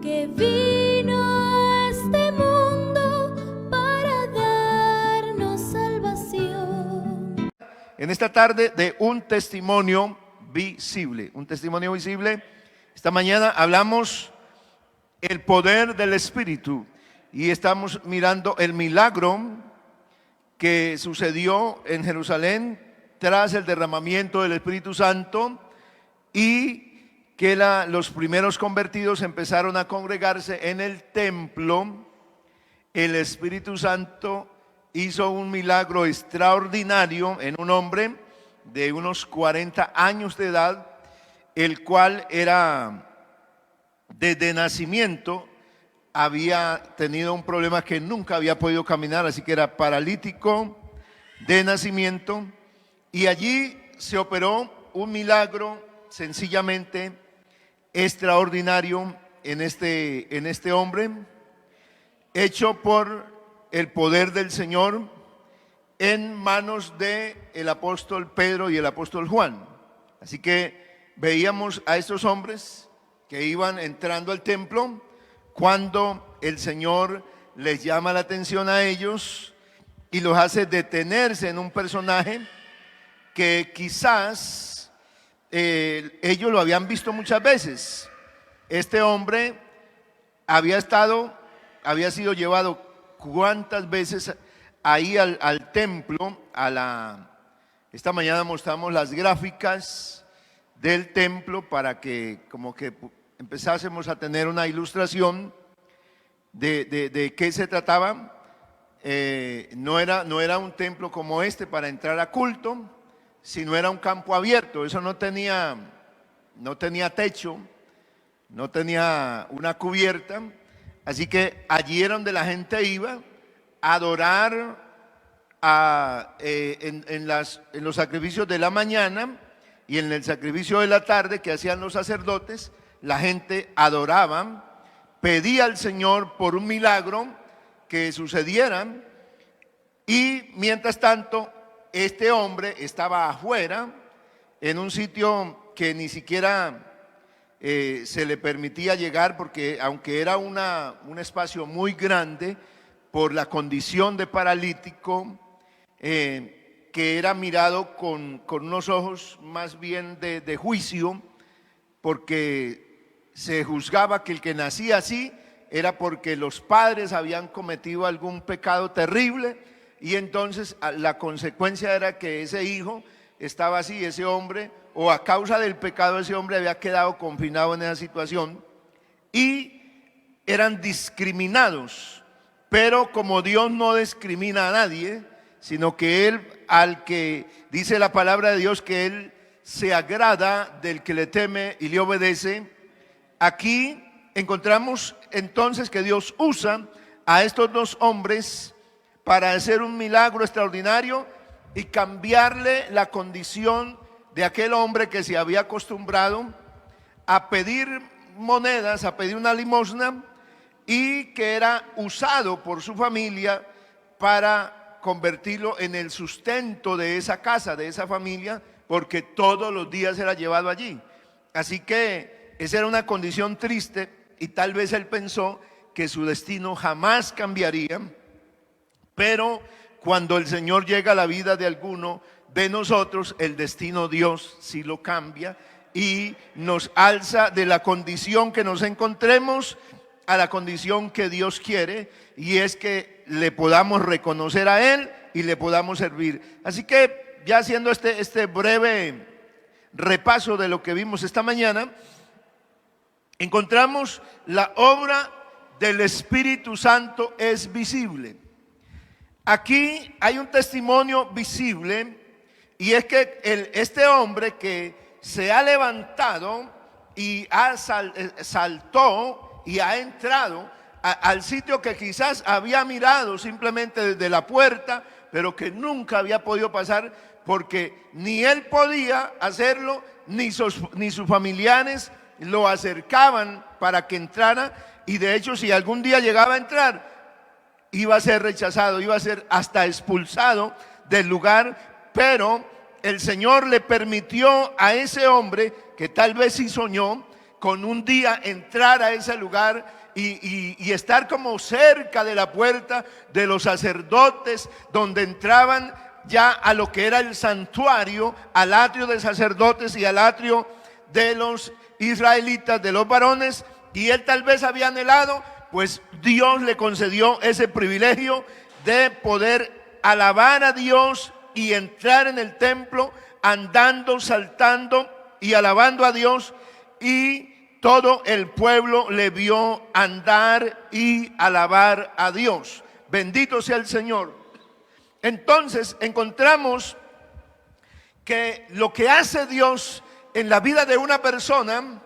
que vino a este mundo para darnos salvación. En esta tarde de un testimonio visible, esta mañana hablamos el poder del Espíritu y estamos mirando el milagro que sucedió en Jerusalén tras el derramamiento del Espíritu Santo y que los primeros convertidos empezaron a congregarse en el templo. El Espíritu Santo hizo un milagro extraordinario en un hombre de unos 40 años de edad, el cual era desde nacimiento, había tenido un problema que nunca había podido caminar, así que era paralítico de nacimiento, y allí se operó un milagro sencillamente extraordinario en este hombre, hecho por el poder del Señor en manos del apóstol Pedro y el apóstol Juan. Así que veíamos a estos hombres que iban entrando al templo cuando el Señor les llama la atención a ellos y los hace detenerse en un personaje que quizás ellos lo habían visto muchas veces. Este hombre había sido llevado cuántas veces ahí al templo. Esta mañana mostramos las gráficas del templo para que como que empezásemos a tener una ilustración de qué se trataba. No era un templo como este para entrar a culto, sino era un campo abierto. Eso no tenía techo, no tenía una cubierta, así que allí era donde la gente iba a adorar en los sacrificios de la mañana y en el sacrificio de la tarde que hacían los sacerdotes. La gente adoraba, pedía al Señor por un milagro que sucediera, y mientras tanto este hombre estaba afuera en un sitio que ni siquiera se le permitía llegar, porque aunque era un espacio muy grande, por la condición de paralítico, que era mirado con unos ojos más bien de juicio, porque se juzgaba que el que nacía así era porque los padres habían cometido algún pecado terrible, y entonces la consecuencia era que ese hijo estaba así, ese hombre, o a causa del pecado ese hombre había quedado confinado en esa situación y eran discriminados. Pero como Dios no discrimina a nadie, sino que Él, al que dice la palabra de Dios que Él se agrada del que le teme y le obedece, aquí encontramos entonces que Dios usa a estos dos hombres para hacer un milagro extraordinario y cambiarle la condición de aquel hombre que se había acostumbrado a pedir monedas, a pedir una limosna, y que era usado por su familia para convertirlo en el sustento de esa casa, de esa familia, porque todos los días era llevado allí. Así que esa era una condición triste, y tal vez él pensó que su destino jamás cambiaría. Pero cuando el Señor llega a la vida de alguno de nosotros, el destino Dios sí lo cambia y nos alza de la condición que nos encontremos a la condición que Dios quiere, y es que le podamos reconocer a Él y le podamos servir. Así que ya haciendo este breve repaso de lo que vimos esta mañana, encontramos la obra del Espíritu Santo es visible. Aquí hay un testimonio visible, y es que este hombre que se ha levantado y saltó y ha entrado al sitio que quizás había mirado simplemente desde la puerta, pero que nunca había podido pasar, porque ni él podía hacerlo, ni sus familiares lo acercaban para que entrara, y de hecho si algún día llegaba a entrar, iba a ser rechazado, iba a ser hasta expulsado del lugar. Pero el Señor le permitió a ese hombre, que tal vez sí soñó con un día entrar a ese lugar y estar como cerca de la puerta de los sacerdotes, donde entraban ya a lo que era el santuario, al atrio de sacerdotes y al atrio de los israelitas, de los varones. Y él tal vez había anhelado, pues Dios le concedió ese privilegio de poder alabar a Dios y entrar en el templo andando, saltando y alabando a Dios. Y todo el pueblo le vio andar y alabar a Dios. Bendito sea el Señor. Entonces encontramos que lo que hace Dios en la vida de una persona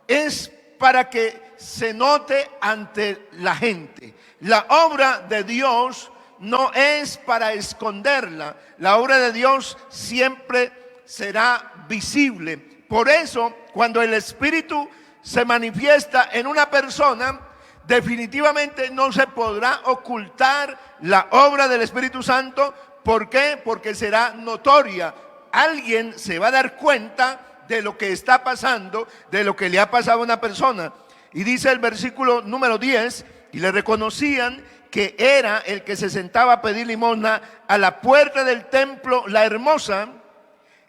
es para que se note ante la gente. La obra de Dios no es para esconderla. La obra de Dios siempre será visible. Por eso, cuando el Espíritu se manifiesta en una persona, definitivamente no se podrá ocultar la obra del Espíritu Santo. ¿Por qué? Porque será notoria. Alguien se va a dar cuenta de lo que está pasando, de lo que le ha pasado a una persona. Y dice el versículo número 10, y le reconocían que era el que se sentaba a pedir limosna a la puerta del templo La Hermosa,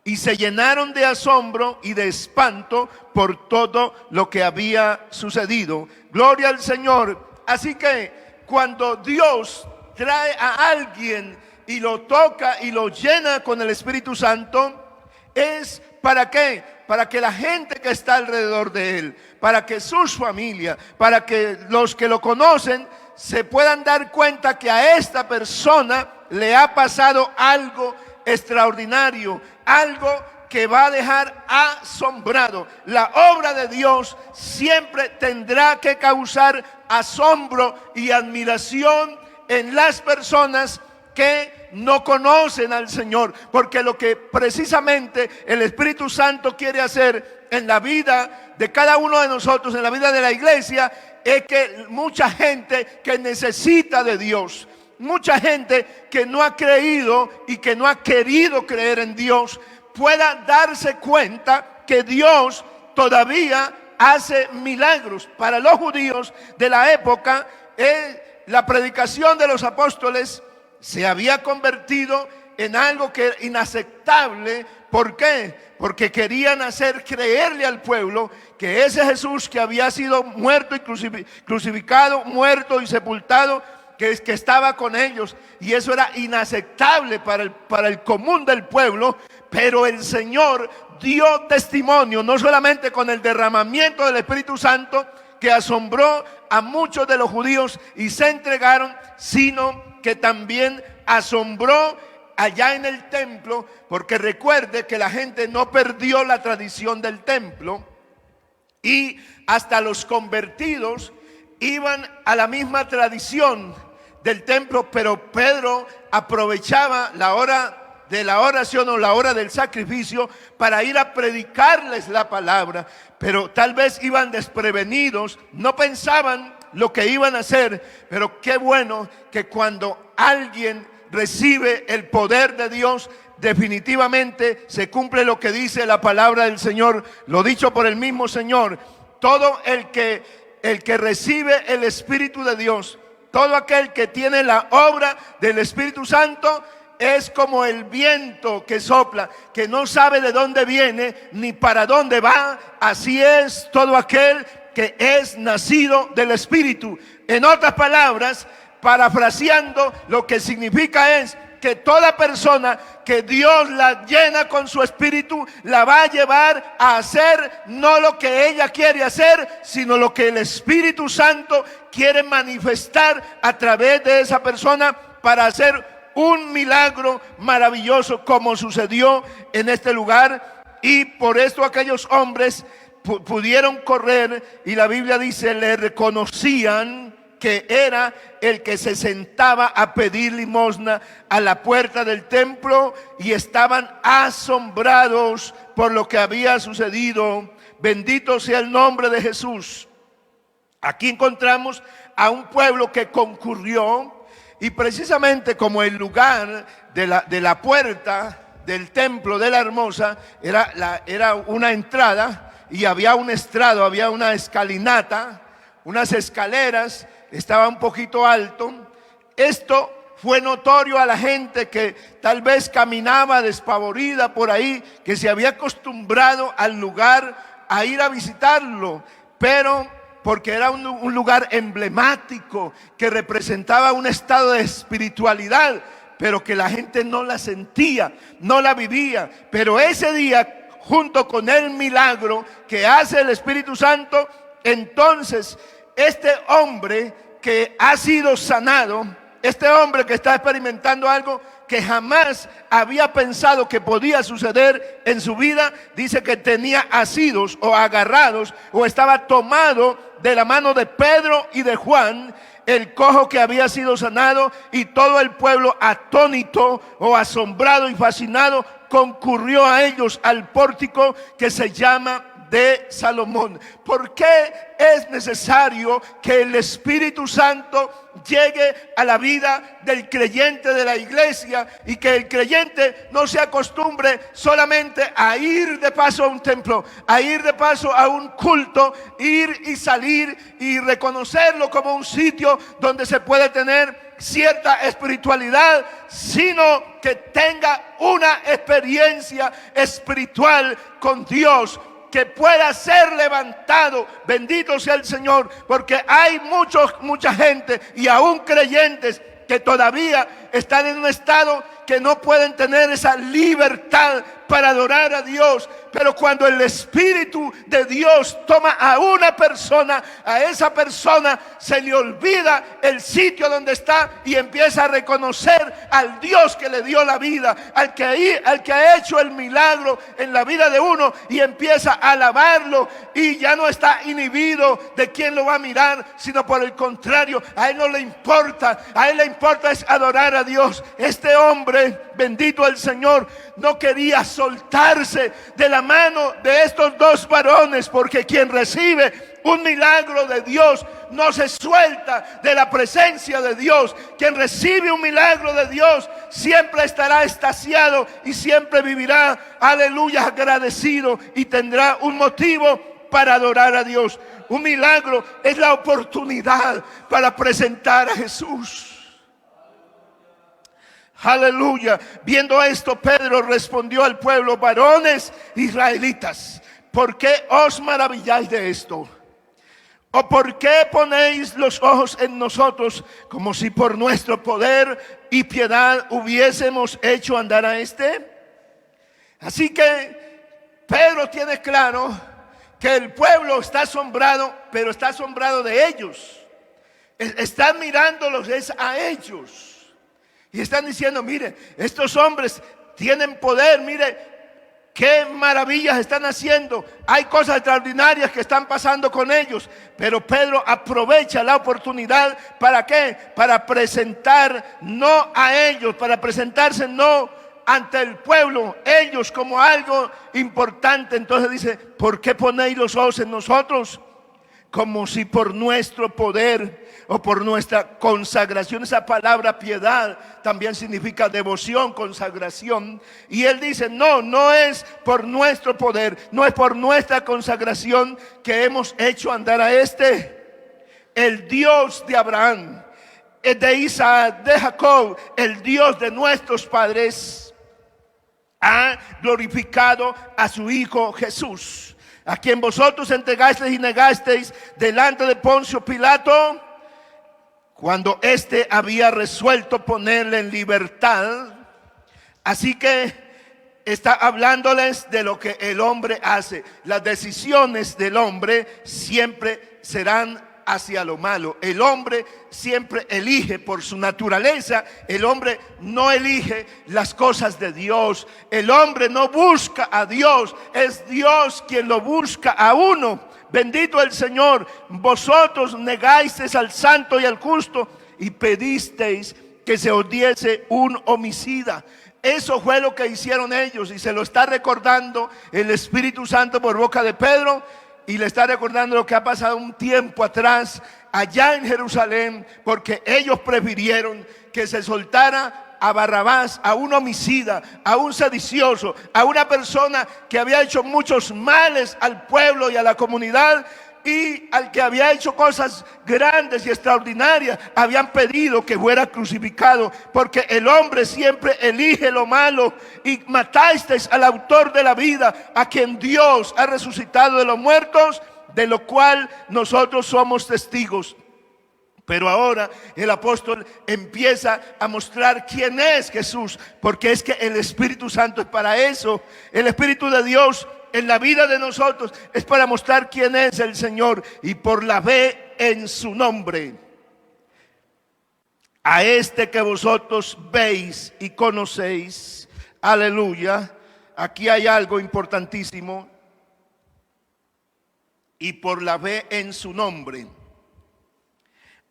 y se llenaron de asombro y de espanto por todo lo que había sucedido. Gloria al Señor. Así que cuando Dios trae a alguien y lo toca y lo llena con el Espíritu Santo, ¿es para qué? Para que la gente que está alrededor de él, para que sus familias, para que los que lo conocen se puedan dar cuenta que a esta persona le ha pasado algo extraordinario, algo que va a dejar asombrado. La obra de Dios siempre tendrá que causar asombro y admiración en las personas que no conocen al Señor, porque lo que precisamente el Espíritu Santo quiere hacer en la vida de cada uno de nosotros, en la vida de la iglesia, es que mucha gente que necesita de Dios, mucha gente que no ha creído y que no ha querido creer en Dios, pueda darse cuenta que Dios todavía hace milagros. Para los judíos de la época, la predicación de los apóstoles se había convertido en algo que era inaceptable. ¿Por qué? Porque querían hacer creerle al pueblo que ese Jesús que había sido muerto y crucificado, muerto y sepultado, que estaba con ellos, y eso era inaceptable para el común del pueblo. Pero el Señor dio testimonio, no solamente con el derramamiento del Espíritu Santo, que asombró a muchos de los judíos y se entregaron, sino que también asombró allá en el templo, porque recuerde que la gente no perdió la tradición del templo, y hasta los convertidos iban a la misma tradición del templo. Pero Pedro aprovechaba la hora de la oración o la hora del sacrificio para ir a predicarles la palabra, pero tal vez iban desprevenidos, no pensaban lo que iban a hacer. Pero qué bueno que cuando alguien recibe el poder de Dios, definitivamente se cumple lo que dice la palabra del Señor, lo dicho por el mismo Señor. Todo el que recibe el Espíritu de Dios, todo aquel que tiene la obra del Espíritu Santo, es como el viento que sopla, que no sabe de dónde viene ni para dónde va. Así es todo aquel que es nacido del Espíritu. En otras palabras, parafraseando, lo que significa es que toda persona que Dios la llena con su Espíritu, la va a llevar a hacer no lo que ella quiere hacer, sino lo que el Espíritu Santo quiere manifestar a través de esa persona para hacer un milagro maravilloso, como sucedió en este lugar. Y por esto aquellos hombres pudieron correr, y la Biblia dice, le reconocían que era el que se sentaba a pedir limosna a la puerta del templo, y estaban asombrados por lo que había sucedido. Bendito sea el nombre de Jesús. Aquí encontramos a un pueblo que concurrió, y precisamente como el lugar de la puerta del templo de la Hermosa era una entrada, y había un estrado, había una escalinata, unas escaleras, estaba un poquito alto. Esto fue notorio a la gente que tal vez caminaba despavorida por ahí, que se había acostumbrado al lugar a ir a visitarlo, pero porque era un lugar emblemático que representaba un estado de espiritualidad, pero que la gente no la sentía, no la vivía. Pero ese día, junto con el milagro que hace el Espíritu Santo, entonces este hombre que ha sido sanado, este hombre que está experimentando algo que jamás había pensado que podía suceder en su vida, dice que tenía asidos o agarrados o estaba tomado de la mano de Pedro y de Juan, el cojo que había sido sanado, y todo el pueblo atónito o asombrado y fascinado concurrió a ellos al pórtico que se llama de Salomón. ¿Por qué es necesario que el Espíritu Santo llegue a la vida del creyente de la iglesia y que el creyente no se acostumbre solamente a ir de paso a un templo, a ir de paso a un culto, ir y salir y reconocerlo como un sitio donde se puede tener cierta espiritualidad, sino que tenga una experiencia espiritual con Dios, que pueda ser levantado? Bendito sea el Señor, porque hay mucha gente y aún creyentes que todavía están en un estado que no pueden tener esa libertad para adorar a Dios. Pero cuando el Espíritu de Dios toma a una persona, a esa persona se le olvida el sitio donde está y empieza a reconocer al Dios que le dio la vida, al que ha hecho el milagro en la vida de uno, y empieza a alabarlo, y ya no está inhibido de quién lo va a mirar, sino por el contrario, a él no le importa, a él le importa es adorar a Dios. Este hombre, bendito el Señor, no quería soltarse de la mano de estos dos varones, porque quien recibe un milagro de Dios no se suelta de la presencia de Dios. Quien recibe un milagro de Dios siempre estará extasiado y siempre vivirá, aleluya, agradecido, y tendrá un motivo para adorar a Dios. Un milagro es la oportunidad para presentar a Jesús. Aleluya. Viendo esto, Pedro respondió al pueblo: varones israelitas, ¿por qué os maravilláis de esto? ¿O por qué ponéis los ojos en nosotros, como si por nuestro poder y piedad hubiésemos hecho andar a este? Así que Pedro tiene claro que el pueblo está asombrado, pero está asombrado de ellos. Están mirándolos a ellos. Y están diciendo: mire, estos hombres tienen poder, mire qué maravillas están haciendo, hay cosas extraordinarias que están pasando con ellos. Pero Pedro aprovecha la oportunidad, ¿para qué? Para presentar no a ellos, para presentarse no ante el pueblo, ellos como algo importante. Entonces dice: ¿por qué ponéis los ojos en nosotros? Como si por nuestro poder o por nuestra consagración. Esa palabra piedad también significa devoción, consagración. Y él dice: no es por nuestro poder, no es por nuestra consagración que hemos hecho andar a este. El Dios de Abraham, de Isaac, de Jacob, el Dios de nuestros padres, ha glorificado a su Hijo Jesús, a quien vosotros entregasteis y negasteis delante de Poncio Pilato, cuando éste había resuelto ponerle en libertad. Así que está hablándoles de lo que el hombre hace. Las decisiones del hombre siempre serán hacia lo malo. El hombre siempre elige por su naturaleza. El hombre no elige las cosas de Dios. El hombre no busca a Dios. Es Dios quien lo busca a uno. Bendito el Señor. Vosotros negasteis al santo y al justo y pedisteis que se os diese un homicida. Eso fue lo que hicieron ellos, y se lo está recordando el Espíritu Santo por boca de Pedro. Y le está recordando lo que ha pasado un tiempo atrás allá en Jerusalén, porque ellos prefirieron que se soltara a Barrabás, a un homicida, a un sedicioso, a una persona que había hecho muchos males al pueblo y a la comunidad, y al que había hecho cosas grandes y extraordinarias habían pedido que fuera crucificado, porque el hombre siempre elige lo malo, y matasteis al autor de la vida, a quien Dios ha resucitado de los muertos, de lo cual nosotros somos testigos. Pero ahora el apóstol empieza a mostrar quién es Jesús, porque es que el Espíritu Santo es para eso. El Espíritu de Dios en la vida de nosotros es para mostrar quién es el Señor, y por la fe en su nombre. A este que vosotros veis y conocéis, aleluya. Aquí hay algo importantísimo. Y por la fe en su nombre.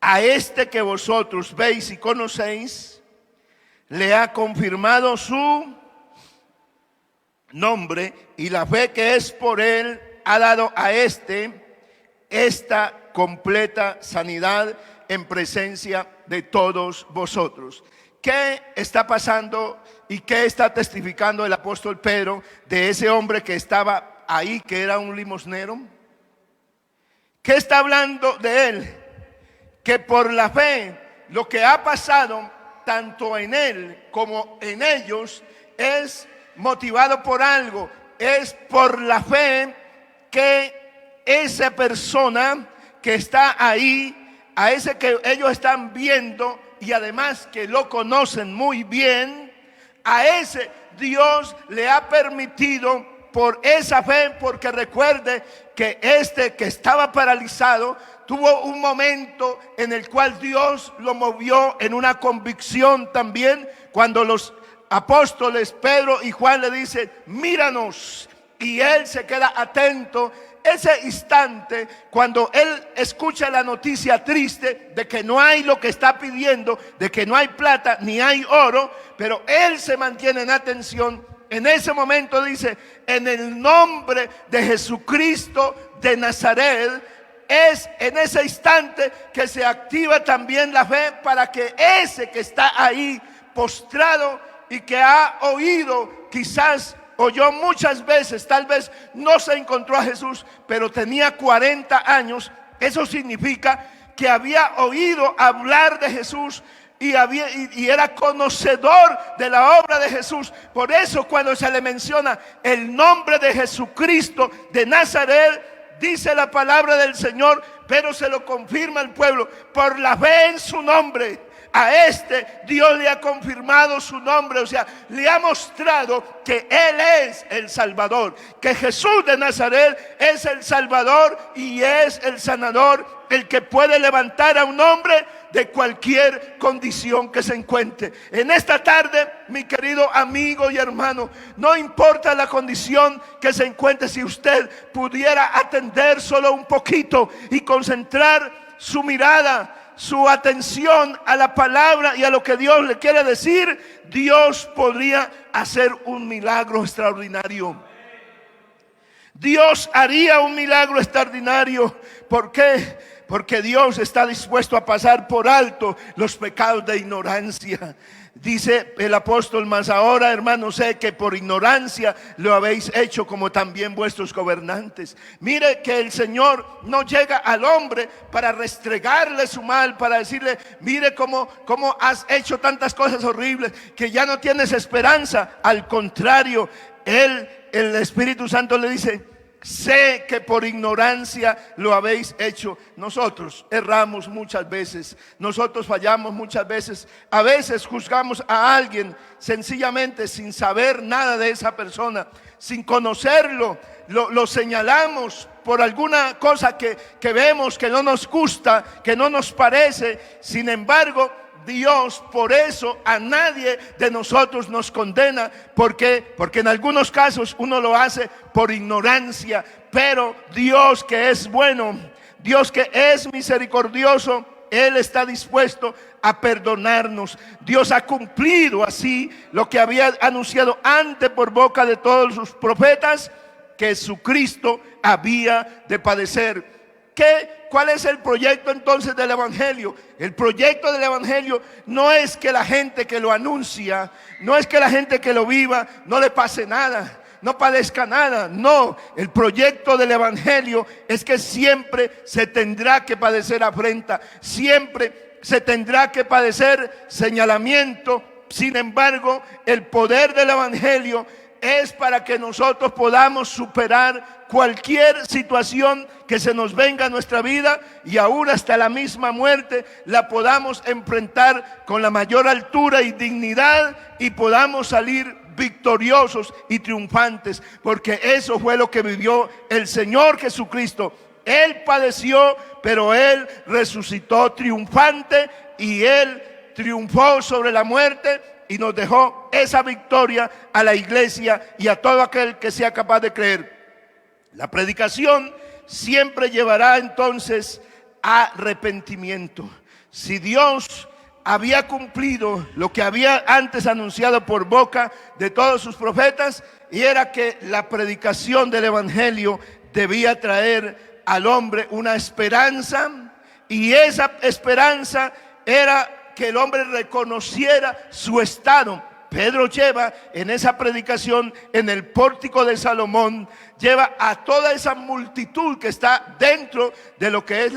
A este que vosotros veis y conocéis, le ha confirmado su nombre, y la fe que es por él ha dado a esta completa sanidad en presencia de todos vosotros. ¿Qué está pasando y qué está testificando el apóstol Pedro de ese hombre que estaba ahí, que era un limosnero? ¿Qué está hablando de él? Que por la fe lo que ha pasado tanto en él como en ellos es motivado por algo. Es por la fe que esa persona que está ahí, a ese que ellos están viendo y además que lo conocen muy bien, a ese Dios le ha permitido por esa fe, porque recuerde que este que estaba paralizado tuvo un momento en el cual Dios lo movió en una convicción también, cuando los apóstoles Pedro y Juan le dicen: míranos, y él se queda atento. Ese instante, cuando él escucha la noticia triste de que no hay lo que está pidiendo, de que no hay plata ni hay oro, pero él se mantiene en atención. En ese momento dice: en el nombre de Jesucristo de Nazaret. Es en ese instante que se activa también la fe, para que ese que está ahí postrado y que ha oído, quizás oyó muchas veces, tal vez no se encontró a Jesús, pero tenía 40 años. Eso significa que había oído hablar de Jesús y era conocedor de la obra de Jesús. Por eso cuando se le menciona el nombre de Jesucristo de Nazaret, dice la palabra del Señor, pero se lo confirma al pueblo: por la fe en su nombre. A este Dios le ha confirmado su nombre, o sea, le ha mostrado que Él es el Salvador, que Jesús de Nazaret es el Salvador y es el sanador, el que puede levantar a un hombre de cualquier condición que se encuentre. En esta tarde, mi querido amigo y hermano, no importa la condición que se encuentre, si usted pudiera atender solo un poquito y concentrar su mirada, su atención a la palabra y a lo que Dios le quiere decir, Dios podría hacer un milagro extraordinario. Dios haría un milagro extraordinario. ¿Por qué? Porque Dios está dispuesto a pasar por alto los pecados de ignorancia. Dice el apóstol: mas ahora, hermanos, sé que por ignorancia lo habéis hecho, como también vuestros gobernantes. Mire que el Señor no llega al hombre para restregarle su mal, para decirle: mire cómo has hecho tantas cosas horribles, que ya no tienes esperanza. Al contrario, el Espíritu Santo le dice: sé que por ignorancia lo habéis hecho. Nosotros erramos muchas veces, nosotros fallamos muchas veces. A veces juzgamos a alguien sencillamente sin saber nada de esa persona, sin conocerlo. Lo señalamos por alguna cosa que vemos que no nos gusta, que no nos parece. Sin embargo, Dios por eso a nadie de nosotros nos condena. ¿Por qué? Porque en algunos casos uno lo hace por ignorancia, pero Dios, que es bueno, Dios que es misericordioso, Él está dispuesto a perdonarnos. Dios ha cumplido así lo que había anunciado antes por boca de todos sus profetas, que Jesucristo había de padecer. ¿Cuál es el proyecto entonces del Evangelio? El proyecto del Evangelio no es que la gente que lo anuncia, no es que la gente que lo viva no le pase nada. no padezca nada. No, el proyecto del evangelio es que siempre se tendrá que padecer afrenta, siempre se tendrá que padecer señalamiento. Sin embargo, el poder del evangelio es para que nosotros podamos superar cualquier situación que se nos venga a nuestra vida, y aún hasta la misma muerte la podamos enfrentar con la mayor altura y dignidad, y podamos salir victoriosos y triunfantes, porque eso fue lo que vivió el Señor Jesucristo. Él padeció, pero Él resucitó triunfante, y Él triunfó sobre la muerte y nos dejó esa victoria a la iglesia y a todo aquel que sea capaz de creer. La predicación siempre llevará entonces a arrepentimiento. Si Dios había cumplido lo que había antes anunciado por boca de todos sus profetas, y era que la predicación del evangelio debía traer al hombre una esperanza, y esa esperanza era que el hombre reconociera su estado. Pedro lleva en esa predicación en el pórtico de Salomón, lleva a toda esa multitud que está dentro de lo que es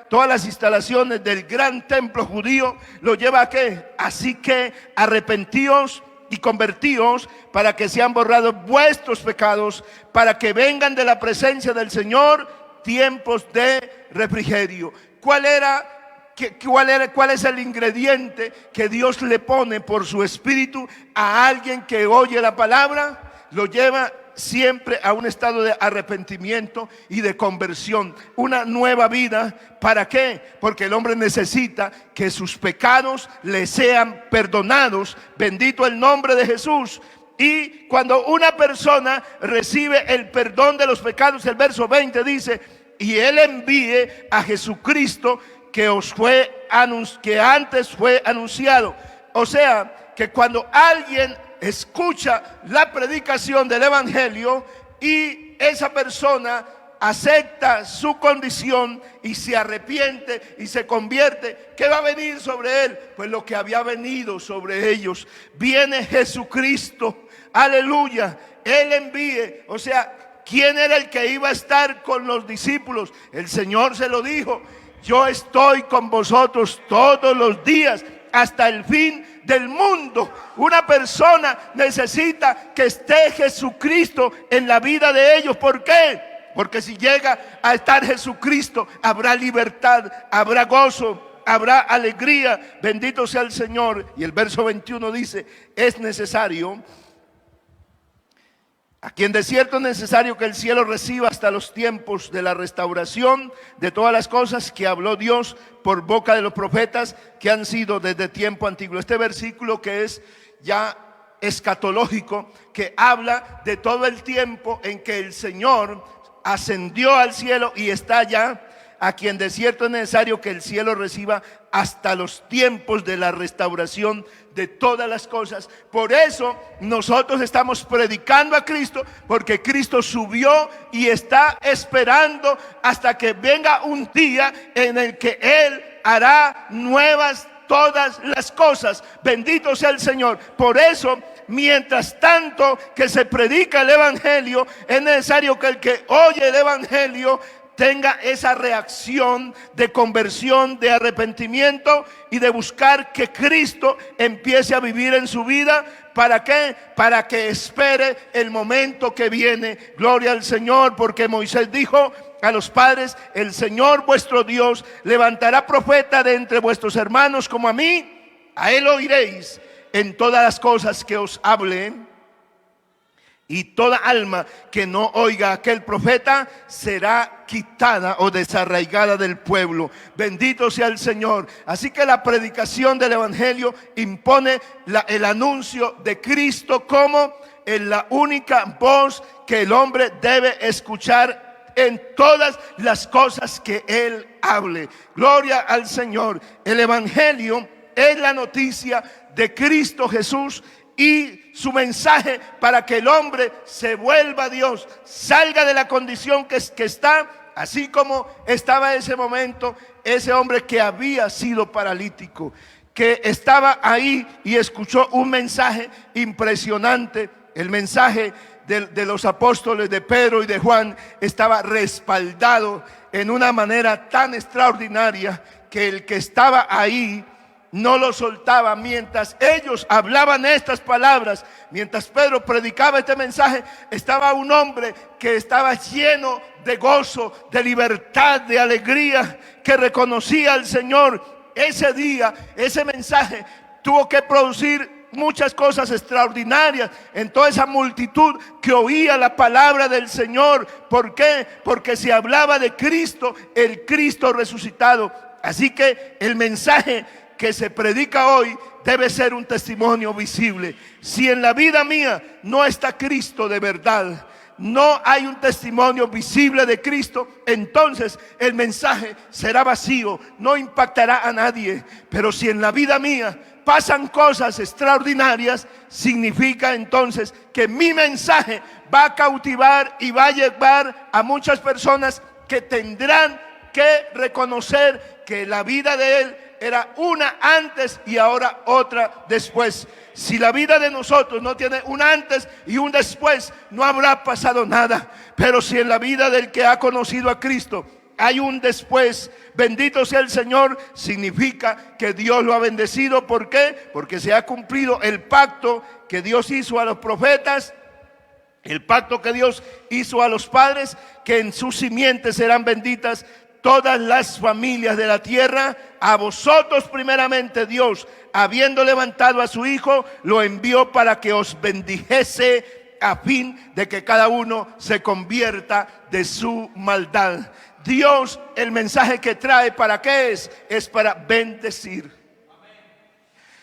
todas las instalaciones del gran templo judío, lo lleva a ¿qué? Así que arrepentíos y convertíos para que sean borrados vuestros pecados, para que vengan de la presencia del Señor tiempos de refrigerio. ¿Cuál es el ingrediente que Dios le pone por su espíritu a alguien que oye la palabra? Lo lleva siempre a un estado de arrepentimiento y de conversión, una nueva vida. ¿Para qué? Porque el hombre necesita que sus pecados le sean perdonados. Bendito el nombre de Jesús. Y cuando una persona recibe el perdón de los pecados, el verso 20 dice: y Él envíe a Jesucristo que antes fue anunciado. O sea, que cuando alguien escucha la predicación del evangelio y esa persona acepta su condición y se arrepiente y se convierte, ¿qué va a venir sobre él? Pues lo que había venido sobre ellos. Viene Jesucristo, aleluya. Él envíe, o sea, ¿quién era el que iba a estar con los discípulos? El Señor se lo dijo: yo estoy con vosotros todos los días hasta el fin del mundo. Una persona necesita que esté Jesucristo en la vida de ellos. ¿Por qué? Porque si llega a estar Jesucristo, habrá libertad, habrá gozo, habrá alegría. Bendito sea el Señor. Y el verso 21 dice: es necesario, aquí en desierto es necesario que el cielo reciba hasta los tiempos de la restauración de todas las cosas que habló Dios por boca de los profetas que han sido desde tiempo antiguo. Este versículo, que es ya escatológico, que habla de todo el tiempo en que el Señor ascendió al cielo y está allá. Aquí en desierto es necesario que el cielo reciba hasta los tiempos de la restauración de todas las cosas. Por eso nosotros estamos predicando a Cristo, porque Cristo subió y está esperando hasta que venga un día en el que Él hará nuevas todas las cosas. Bendito sea el Señor. Por eso, mientras tanto que se predica el evangelio, es necesario que el que oye el evangelio tenga esa reacción de conversión, de arrepentimiento y de buscar que Cristo empiece a vivir en su vida. ¿Para qué? Para que espere el momento que viene. Gloria al Señor, porque Moisés dijo a los padres: el Señor vuestro Dios levantará profeta de entre vuestros hermanos como a mí. A él oiréis en todas las cosas que os hable. Y toda alma que no oiga a aquel profeta será quitada o desarraigada del pueblo. Bendito sea el Señor. Así que la predicación del evangelio impone el anuncio de Cristo como la única voz que el hombre debe escuchar en todas las cosas que Él hable. Gloria al Señor. El evangelio es la noticia de Cristo Jesús y su mensaje para que el hombre se vuelva a Dios, salga de la condición que está, así como estaba en ese momento ese hombre que había sido paralítico, que estaba ahí y escuchó un mensaje impresionante, el mensaje de los apóstoles, de Pedro y de Juan, estaba respaldado en una manera tan extraordinaria que el que estaba ahí no lo soltaba. Mientras ellos hablaban estas palabras, mientras Pedro predicaba este mensaje, estaba un hombre que estaba lleno de gozo, de libertad, de alegría, que reconocía al Señor. Ese día, ese mensaje tuvo que producir muchas cosas extraordinarias en toda esa multitud que oía la palabra del Señor. ¿Por qué? Porque se hablaba de Cristo, el Cristo resucitado. Así que el mensaje que se predica hoy debe ser un testimonio visible. Si en la vida mía no está Cristo de verdad, no hay un testimonio visible de Cristo, entonces el mensaje será vacío, no impactará a nadie. Pero si en la vida mía pasan cosas extraordinarias, significa entonces que mi mensaje va a cautivar y va a llevar a muchas personas que tendrán que reconocer que la vida de Él era una antes y ahora otra después. Si la vida de nosotros no tiene un antes y un después, no habrá pasado nada. Pero si en la vida del que ha conocido a Cristo hay un después, bendito sea el Señor, significa que Dios lo ha bendecido. ¿Por qué? Porque se ha cumplido el pacto que Dios hizo a los profetas, el pacto que Dios hizo a los padres, que en sus simientes serán benditas todas las familias de la tierra. A vosotros primeramente Dios, habiendo levantado a su Hijo, lo envió para que os bendijese, a fin de que cada uno se convierta de su maldad. Dios, el mensaje que trae, ¿para qué es? Es para bendecir.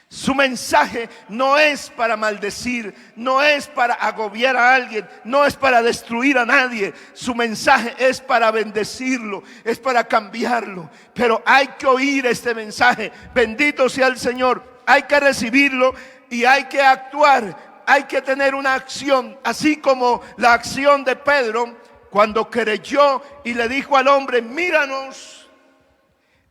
Su mensaje no es para maldecir, no es para agobiar a alguien, no es para destruir a nadie. Su mensaje es para bendecirlo, es para cambiarlo. Pero hay que oír este mensaje. Bendito sea el Señor. Hay que recibirlo y hay que actuar. Hay que tener una acción, así como la acción de Pedro cuando creyó y le dijo al hombre: míranos.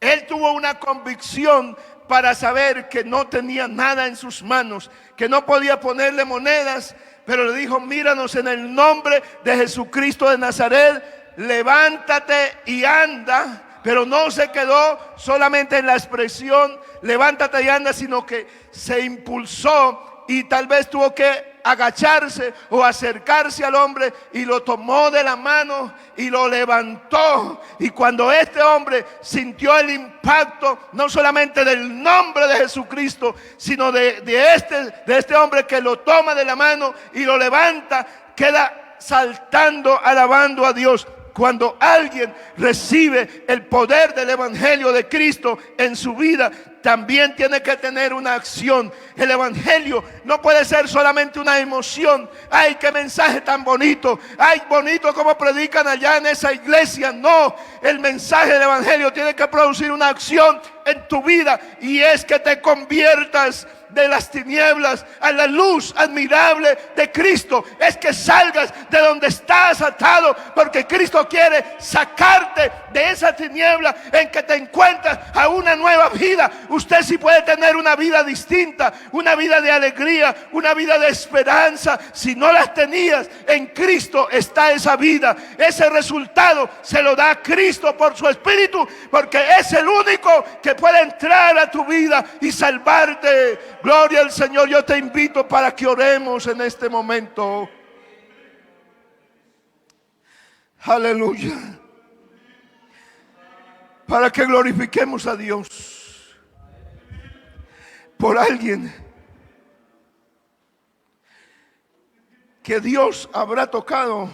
Él tuvo una convicción para saber que no tenía nada en sus manos, que no podía ponerle monedas, pero le dijo: míranos, en el nombre de Jesucristo de Nazaret, levántate y anda. Pero no se quedó solamente en la expresión levántate y anda, sino que se impulsó y tal vez tuvo que agacharse o acercarse al hombre y lo tomó de la mano y lo levantó. Y cuando este hombre sintió el impacto no solamente del nombre de Jesucristo, sino de este hombre que lo toma de la mano y lo levanta, queda saltando, alabando a Dios. Cuando alguien recibe el poder del evangelio de Cristo en su vida, también tiene que tener una acción. El evangelio no puede ser solamente una emoción. Ay, qué mensaje tan bonito. Ay, bonito como predican allá en esa iglesia. No, el mensaje del evangelio tiene que producir una acción en tu vida, y es que te conviertas de las tinieblas a la luz admirable de Cristo. Es que salgas de donde estás atado, porque Cristo quiere sacarte de esa tiniebla en que te encuentras a una nueva vida. Usted sí puede tener una vida distinta, una vida de alegría, una vida de esperanza. Si no las tenías, en Cristo está esa vida. Ese resultado se lo da Cristo por su Espíritu, porque es el único que puede entrar a tu vida y salvarte. Gloria al Señor. Yo te invito para que oremos en este momento. Aleluya. Para que glorifiquemos a Dios por alguien que Dios habrá tocado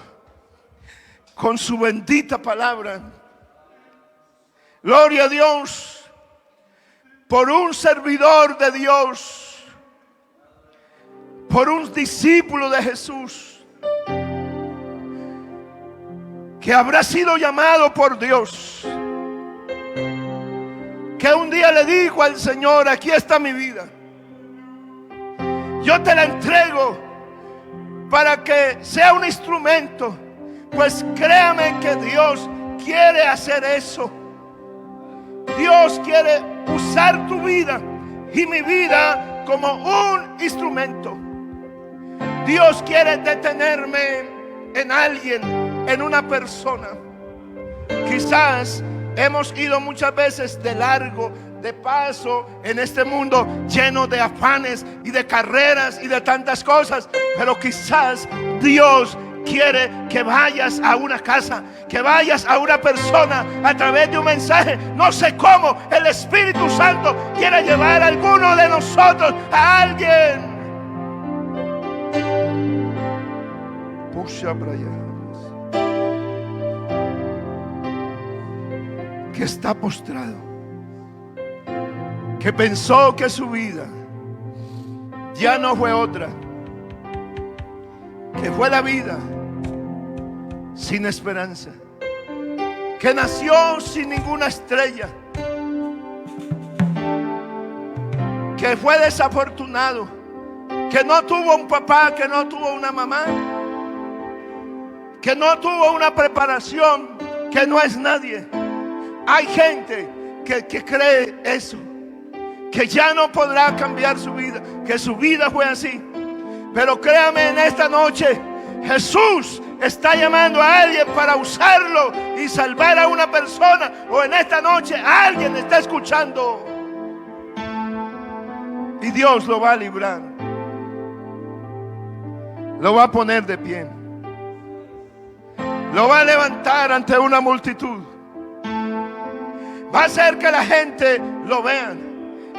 con su bendita palabra. Gloria a Dios por un servidor de Dios, por un discípulo de Jesús que habrá sido llamado por Dios, que un día le dijo al Señor: aquí está mi vida, yo te la entrego para que sea un instrumento. Pues créame que Dios quiere hacer eso. Dios quiere usar tu vida y mi vida como un instrumento. Dios quiere detenerme en alguien, en una persona. Quizás hemos ido muchas veces de largo, de paso en este mundo lleno de afanes y de carreras y de tantas cosas, pero quizás Dios quiere que vayas a una casa, que vayas a una persona a través de un mensaje. No sé cómo el Espíritu Santo quiere llevar a alguno de nosotros a alguien. Que está postrado, que pensó que su vida ya no fue otra, que fue la vida sin esperanza, que nació sin ninguna estrella, que fue desafortunado, que no tuvo un papá, que no tuvo una mamá, que no tuvo una preparación, que no es nadie. Hay gente que cree eso, que ya no podrá cambiar su vida, que su vida fue así. Pero créame, en esta noche Jesús está llamando a alguien para usarlo y salvar a una persona. O en esta noche alguien está escuchando y Dios lo va a librar, lo va a poner de pie, lo va a levantar ante una multitud. Va a hacer que la gente lo vean.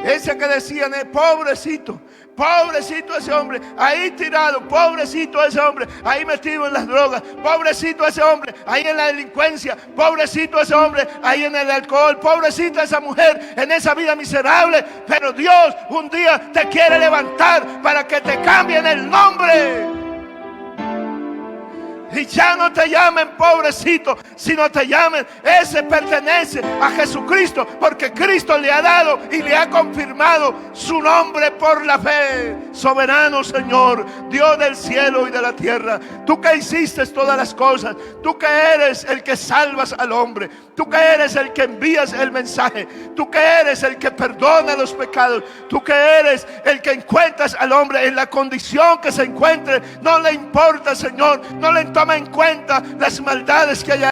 Ese que decían, pobrecito, pobrecito ese hombre, ahí tirado, pobrecito ese hombre, ahí metido en las drogas, pobrecito ese hombre, ahí en la delincuencia, pobrecito ese hombre, ahí en el alcohol, pobrecita esa mujer, en esa vida miserable. Pero Dios un día te quiere levantar para que te cambien el nombre. Y ya no te llamen pobrecito, sino te llamen, ese pertenece a Jesucristo, porque Cristo le ha dado y le ha confirmado su nombre por la fe. Soberano Señor, Dios del cielo y de la tierra, tú que hiciste todas las cosas, tú que eres el que salvas al hombre, tú que eres el que envías el mensaje, tú que eres el que perdona los pecados, tú que eres el que encuentras al hombre en la condición que se encuentre. No le importa, Señor, no le toma en cuenta las maldades que haya